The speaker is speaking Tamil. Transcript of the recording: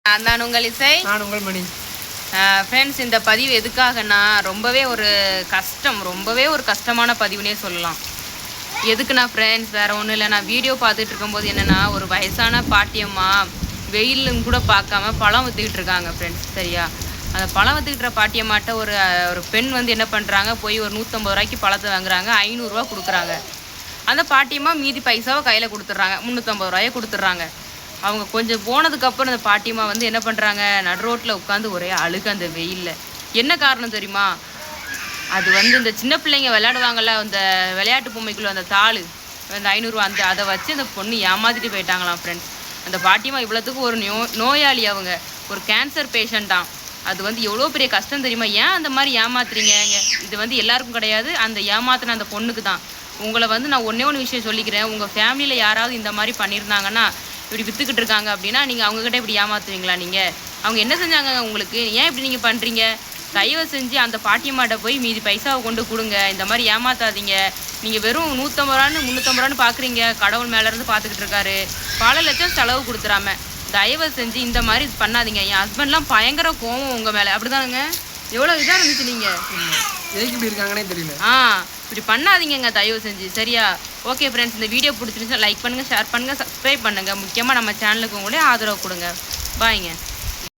நான் உங்கள் இசை, நான் உங்கள் மணி. ஃப்ரெண்ட்ஸ், இந்த பதிவு எதுக்காகனா ரொம்பவே ஒரு கஷ்டமான பதிவுனே சொல்லலாம். எதுக்குண்ணா ஃப்ரெண்ட்ஸ், வேறு ஒன்றும் இல்லை. நான் வீடியோ பார்த்துட்டு இருக்கும்போது என்னென்னா, ஒரு வயசான பாட்டியம்மா வெயிலும் கூட பார்க்காம பழம் விற்றுக்கிட்டு இருக்காங்க ஃப்ரெண்ட்ஸ். சரியா, அந்த பழம் விற்றுக்கிற பாட்டியம்மாட்ட ஒரு பெண் வந்து என்ன பண்ணுறாங்க, போய் ஒரு 150 ரூபாய்க்கு பழத்தை வாங்குறாங்க, 500 ரூபா கொடுக்குறாங்க. அந்த பாட்டியம்மா மீதி பைசாவை கையில் கொடுத்துட்றாங்க, 350 ரூபாயை கொடுத்துட்றாங்க. அவங்க கொஞ்சம் போனதுக்கப்புறம் அந்த பாட்டியம்மா வந்து என்ன பண்ணுறாங்க, நடு ரோட்டில் உட்காந்து ஒரே அழுகு அந்த வெயிலில். என்ன காரணம் தெரியுமா? அது வந்து இந்த சின்ன பிள்ளைங்க விளையாடுவாங்கள்ல, அந்த விளையாட்டு பொம்மைக்குள்ள அந்த தாள், அந்த 500 ரூபா, அதை வச்சு அந்த பொண்ணு ஏமாற்றிட்டு போயிட்டாங்களாம் ஃப்ரெண்ட்ஸ். அந்த பாட்டியம்மா இவ்வளோத்துக்கு ஒரு நோயாளி, அவங்க ஒரு கேன்சர் பேஷண்ட்டாம். அது வந்து எவ்வளோ பெரிய கஷ்டம் தெரியுமா? ஏன் அந்த மாதிரி ஏமாத்துறீங்க? இது வந்து எல்லாருக்கும் கிடையாது, அந்த ஏமாத்தின அந்த பொண்ணுக்கு தான். உங்களை வந்து நான் ஒன்று விஷயம் சொல்லிக்கிறேன். உங்கள் ஃபேமிலியில் யாராவது இந்த மாதிரி பண்ணியிருந்தாங்கன்னா, இப்படி விற்றுக்கிட்டு இருக்காங்க அப்படின்னா, நீங்கள் அவங்கக்கிட்ட இப்படி ஏமாத்துவீங்களா? நீங்கள் அவங்க என்ன செஞ்சாங்க உங்களுக்கு? ஏன் இப்படி நீங்கள் பண்ணுறீங்க? தயவு செஞ்சு அந்த பாட்டியம்மாட்ட போய் மீதி பைசாவை கொண்டு கொடுங்க. இந்த மாதிரி ஏமாத்தாதீங்க. நீங்கள் வெறும் 150 ரூபான்னு 350 ரூபான்னு பார்க்குறீங்க. கடவுள் மேலேருந்து பார்த்துக்கிட்டு இருக்காரு. பல லட்சம் செலவு கொடுத்துறாம தயவு செஞ்சு இந்த மாதிரி பண்ணாதீங்க. என் ஹஸ்பண்ட்லாம் பயங்கர கோவம் உங்கள் மேலே. அப்படிதானுங்க? எவ்வளோ இதாக இருந்துச்சு நீங்கள் எதுக்கு இப்படி இருக்காங்கன்னே தெரியல. இப்படி பண்ணாதீங்க தயவு செஞ்சு. சரியா? ஓகே ஃப்ரெண்ட்ஸ், இந்த வீடியோ பிடிச்சிருந்துச்சுன்னா லைக் பண்ணுங்கள், ஷேர் பண்ணுங்கள், சப்ஸ்கிரைப் பண்ணுங்கள். முக்கியமாக நம்ம சேனலுக்கு உங்களே ஆதரவு கொடுங்க. பாய்ங்க.